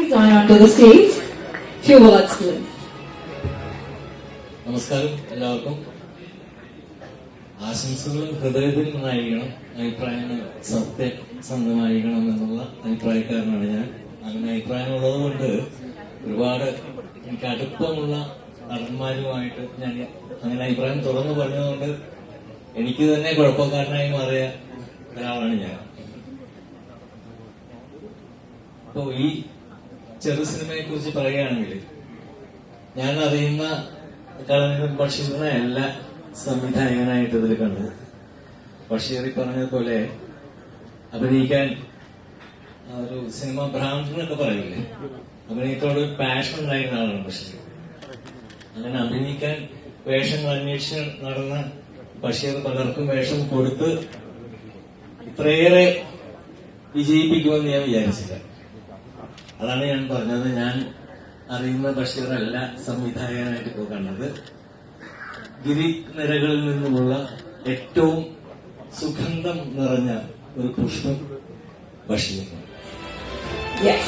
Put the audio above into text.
please join onto the stage. Few words, please. നമസ്കാരം എല്ലാവർക്കും. ആശംസകളും ഹൃദയത്തിൽ നിന്നായിരിക്കണം, അഭിപ്രായങ്ങൾ സത്യസന്ധമായിരിക്കണം എന്നുള്ള അഭിപ്രായക്കാരനാണ് ഞാൻ. അങ്ങനെ അഭിപ്രായമുള്ളത് കൊണ്ട് ഒരുപാട് എനിക്ക് അടുപ്പമുള്ള നടന്മാരുമായിട്ട് ഞാൻ അങ്ങനെ അഭിപ്രായം തുറന്നു പറഞ്ഞതുകൊണ്ട് എനിക്ക് തന്നെ കുഴപ്പക്കാരനായി മാറിയ ഒരാളാണ് ഞാൻ. അപ്പോ ഈ ചെറു സിനിമയെ കുറിച്ച് പറയുകയാണെങ്കിൽ ഞാൻ അറിയുന്ന കളനിൽ ബഷീറിനെ അല്ല സംവിധായകനായിട്ട് ഇതിൽ കണ്ടത്. ബഷീർ പറഞ്ഞതുപോലെ അഭിനയിക്കാൻ ഒരു സിനിമ ഭ്രാന്തനൊക്കെ പറയില്ലേ, അഭിനയത്തോട് പാഷൻ ഉണ്ടായിരുന്ന ആളാണ് ബഷീർ. അങ്ങനെ അഭിനയിക്കാൻ വേഷങ്ങൾ അന്വേഷിച്ച് നടന്ന ബഷീർ പലർക്കും വേഷം കൊടുത്ത് ഇത്രയേറെ വിജയിപ്പിക്കുമെന്ന് ഞാൻ വിചാരിച്ചില്ല. അതാണ് ഞാൻ പറഞ്ഞത്. ഞാൻ അറിയുന്ന ബഷീറല്ല സംവിധായകനായിട്ട് ഇപ്പോൾ കണ്ടത്. ഗിരിനിരകളിൽ നിന്നുമുള്ള ഏറ്റവും സുഗന്ധം നിറഞ്ഞ ഒരു പുഷ്പം ബഷീർ. Yes.